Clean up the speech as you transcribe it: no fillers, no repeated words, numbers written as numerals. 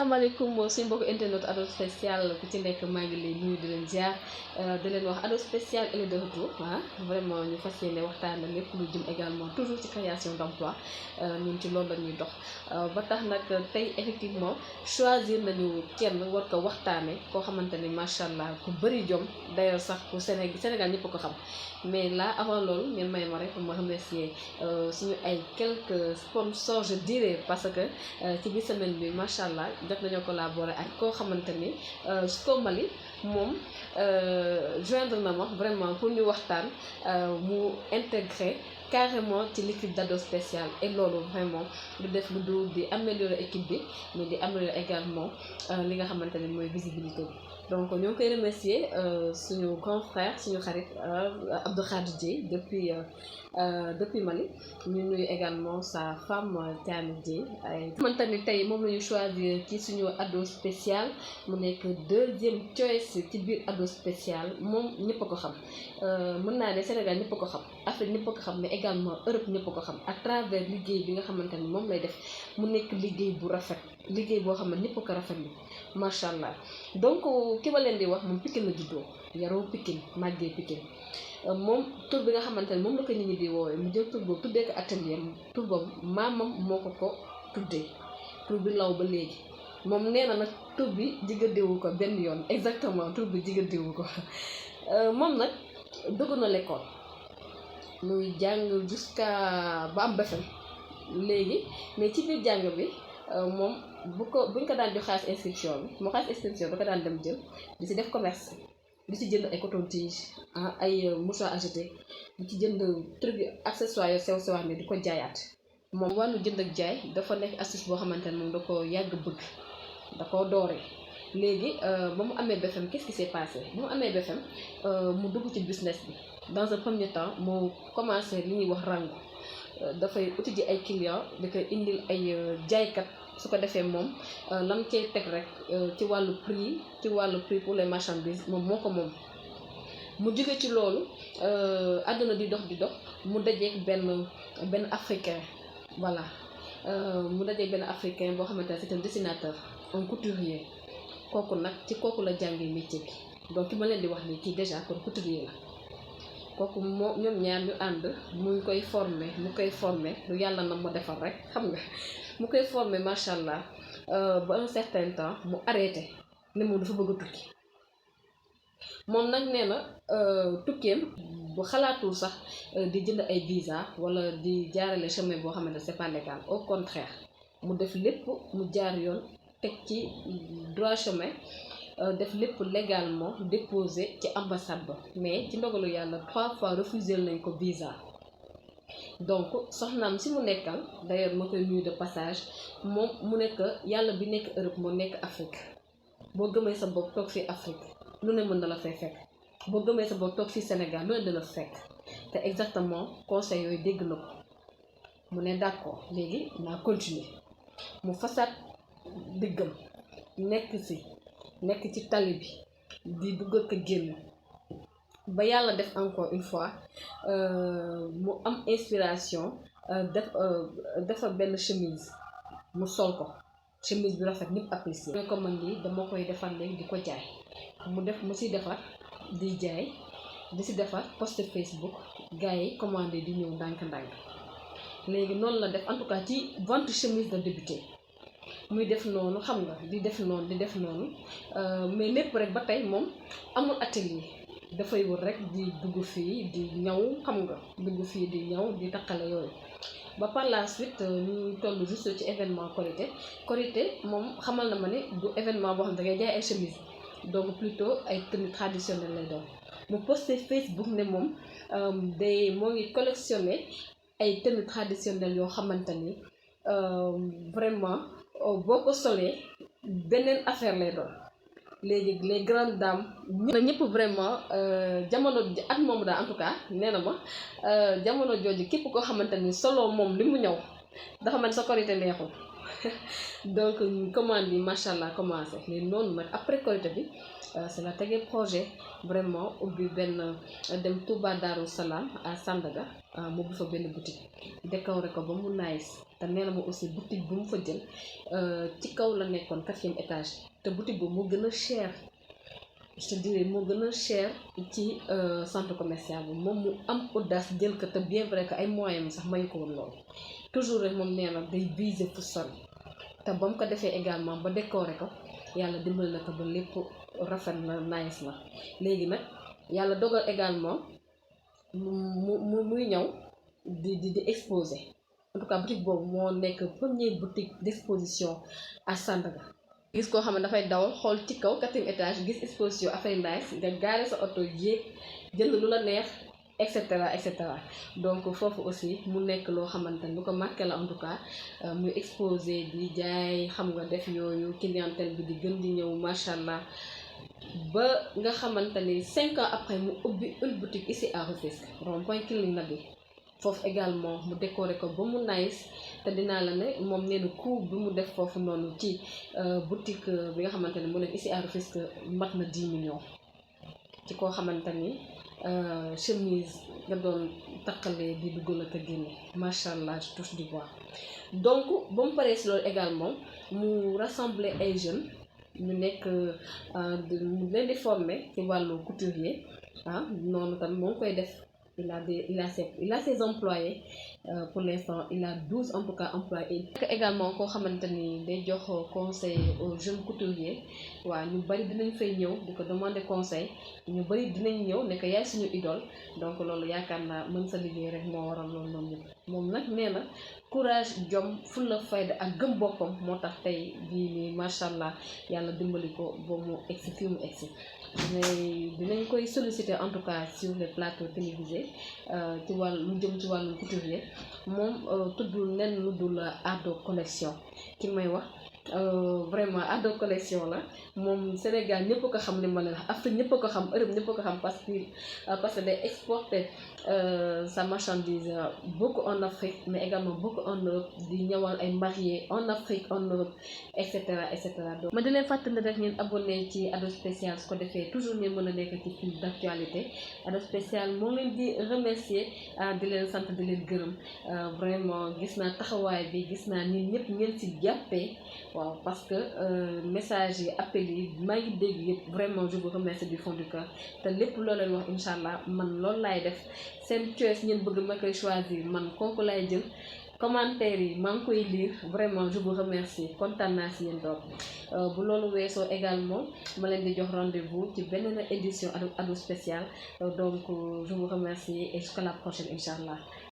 asalaamaaleykum suñu mbokku internet Ado Spécial ku ci nekk maa ngi lay nuyu di leen ziar di leen wax Ado Spécial elle est de retour vraiment ñu fas yéene waxtaan lépp lu jëm également toujours ci création d'emploi ñun ci loolu la ñuy dox ba tax nag tey effectivement choisir nañu kenn war ko waxtaane koo xamante ni macha allah ku bëri jom d'ailleurs sax ku Sénégal ñëpp ko xam mais là avant loolu ngeen may ma rek ma remercier suñu ay quelques sponsors je dirais parce que ci biir semaine bi macha allah. jot nañoo collaborer ak koo xamante ni Sco Mali moom joindre na ma vraiment pour ñu waxtaan mu intégrer carrément ci l'équipe d'Ado Spécial et loolu vraiment du def lu dul di améliorer équipe bi mais di améliorer également li nga xamante ni mooy visibilité bi donc ñoo ngi koy remercier suñu grand frère suñu xarit Abdou Khadir Dieye depuis Mali ñu nuyu également sa femme Thiamé Dieye ay xamante ni tey moom la ñu choisir ci suñu Ado Spécial mu nekk deuxième choice ci biir Ado Spécial moom ñëpp a ko xam mën naa ne Sénégal ñëpp a ko xam Afrique ñëpp a ko xam mais également Europe ñëpp a ko xam à travers liggéey bi nga xamante ni moom lay def mu nekk liggéey bu rafet liggéey boo xam ne ñëpp a ko rafetlu macha allah donc ki ma leen di wax moom Pikine la juddoo yaroo Pikine màggee Pikine moom tur bi nga xamante ne moom la ko nit ñi di woowee mu jël tur boobu tuddee ko atelier tur boobu maamam moo ko tuddee tur bi law ba léegi moom nee na nag tur bi jigadiwu ko benn yoon exactement tur bi jigadiwu ko moom nag dugg na l'école muy jàng jusqu'à ba am BFEM léegi mais ci biir jàng bi moom buñ ko daan jox xaalis inscription bi moo xaalis inscription da ko daan dem jël di si def commerce di ci jënd ay coton-tige ay mouchoir à jeter di ci jënd truc accessoires yoo sew sewaan ne di ko jaayaat moom wàllu jënd ak jaay dafa nekk astuce boo xamante ne moom da ko yàgg bëgg da koo dooree léegi ba mu amee BFEM qu'est-ce qui s'est passé ba mu amee BFEM mu dugg ci business bi dans un premier temps mu commencé li ñuy wax rango dafay uti ji ay clients di ko indil ay jaaykat su ko defee moom lam cay teg rek ci wàllu prix pour les marchandises moom moo ko moom mu jóge ci loolu àdduna di dox mu dajeeg benn africain voilà mu dajeeg benn africain boo xamante ne c'est un dessinateur un couturier kooku nag ci kooku la jàngee métier bi donc ki ma leen di wax nii kii déjà kon couturier la kooku moo ñoom ñaar ñu ànd mu koy former lu yàlla na ma defal rek xam nga mu koy former macha allah ba un certain temps mu arrêté ne moom dafa bëgg a tukki moom nag nee na tukkeem bu xalaatul sax di jënd ay visa wala di jaarale chemin boo xamante ne c'est pas légal au contraire mu def lépp mu jaar yoon teg ci droit chemin def lépp légalement déposé ci ambassade ba mais ci ndogalu yàlla 3 fois refusé nañ ko visa donc soxnaam si mu nekkal d'ailleurs ma koy nuyu de passage moom mu nekk yàlla bi nekk Europe moo nekk Afrique boo gëmee sa bopp toog fii Afrique lu ne mën na la fay fekk boo gëmee sa bopp toog fii Sénégal lu ne dina fekk te exactement conseil yooyu dégg na ko mu ne d'accord léegi naa continuer mu fasaat diggam nekk ci tali bi di dugg ak génn ba yàlla def encore une fois mu am inspiration defar benn chemise mu sol ko chemise bi rafet ñëpp apprécié ko man lii dama koy defar léegi di ko jaay mu si defar di jaay di si defar post Facebook gars yi commandé di ñëw ndànk-ndànk léegi noonu la def en tout cas ci vente chemise la débuté muy def noonu xam nga di def noonu mais lépp rek ba tey moom amul atelier dafay wër rek di dugg fii di ñaw xam nga dugg fii di ñaw di taqale yooyu ba par la suite ñu toll juste ci événement Korité moom xamal na ma ne du événement boo xam ne da ngay jaay ay chemise donc plutôt ay tenues traditionnelles lay doon mu posté Facebook ne moom moo ngi collectionné ay tenues traditionnelles yoo xamante ni vraiment boo ko solee beneen affaire lay doon léegi les grandes dames ñëpp vraiment jamono at moomu daal en tout cas nee na ma jamono jooju képp koo xamante ni solo moom li mu ñëw dafa mel sa Korité neexul donc commande yi macha allah commencé mais noonu nag après Korité bi c'est la tegee projet vraiment ubbi benn dem Touba Darou Salaam à Sandaga mu ubbi fa benn boutique décoré ko ba mu nice te nee na ma aussi boutique bu mu fa jël ci kaw la nekkoon 4e étage te boutique boobu moo gën a cher je te dirais moo gën a cher ci centre commercial bi moom mu am audace jël ko te bien vrai que ay moyens mi sax mayu ko woon loolu toujours rek moom nee na day viser fu sori te ba mu ko defee également ba décorer ko yàlla dimbali na ko ba lépp rafet na nice na léegi nag yàlla dogal également muy ñëw di exposer en tout cas boutique boobu moo nekk première boutique d'exposition à Sandaga gis koo xam ne dafay dawal xool ci kaw 4e étage gis exposition affaire nice nga gaare sa oto yéeg jënd lu la neex et cetera donc foofu aussi mu nekk loo xamante ni lu ko marqué la en tout cas muy exposé di jaay xam nga def yooyu clientèle bi di gën di ñëw macha allah ba nga xamante ni 5 ans après mu ubbi une boutique ici à Rufisque rond-point Killing Nabi foofu également mu décoré ko ba mu nice te dinaa la ne moom nee na coût bi mu def foofu noonu ci boutique bi nga xamante ne mu nekk ici à Rufisque mat na 10 millions ci koo xamante ni chemise nga doon taqalee di duggal ak a génne macha allah je touche du bois donc ba mu paree si loolu également mu rassembler ay jeunes ñu nekk mu leen di former ci wàllu couturier noonu tam moo ngi koy def il a ses employés pour l'instant il a 12 en tout cas employés également koo xamante ni day jox conseil aux jeunes couturiers waaw ñu bari dinañ fay ñëw di ko demander conseil ñu bari dinañ ñëw ne ko yaay suñu idole donc loolu yaakaar naa mën sa liggéey rek moo waral loolu noonu yëpp moom nag nee na courage jom fulla fayda ak gëm boppam moo tax tey bii nii macha allah yàlla dimbali ko ba mu egsi fii mu egsi dinañ koy solliciter en tout cas sur les plateaux télévisés ci wàllu lu jëm ci wàllu couturier moom tuddul nen lu dul Ardo Collection ki may wax vraiment Ardo Collection la moom Sénégal ñëpp ko xam li ma leen wax Afrique ñëpp ko xam Europe ñëpp ko xam parce que day exporter sa marchandise beaucoup en Afrique mais également beaucoup en Europe di ñëwal ay mariés en Afrique en Europe et cetera donc ma di leen fàttali rek ngeen abonné ci Ado Spécial su ko defee toujours ngeen mën a nekk ci fil d'actualité Ado Spécial moo leen di remercier di leen sant di leen gërëm vraiment gis naa taxawaay bi gis naa ni ñëpp ngeen ci jàppee waaw parce que message yi appel yi maa ngi dégg yëpp vraiment je vous remercie du fond du cœur te lépp loo leen wax incha allah man loolu laay def seen choice ngeen bëgg ma koy choisir man kooku laay jël commentaires yi maa ngi koy lire vraiment je vous remercie kontaan naa si yéen donc bu loolu weesoo également ma leen di jox rendez-vous ci beneen édition Ado Spécial donc je vous remercie et jusqu'à la prochaine incha allah.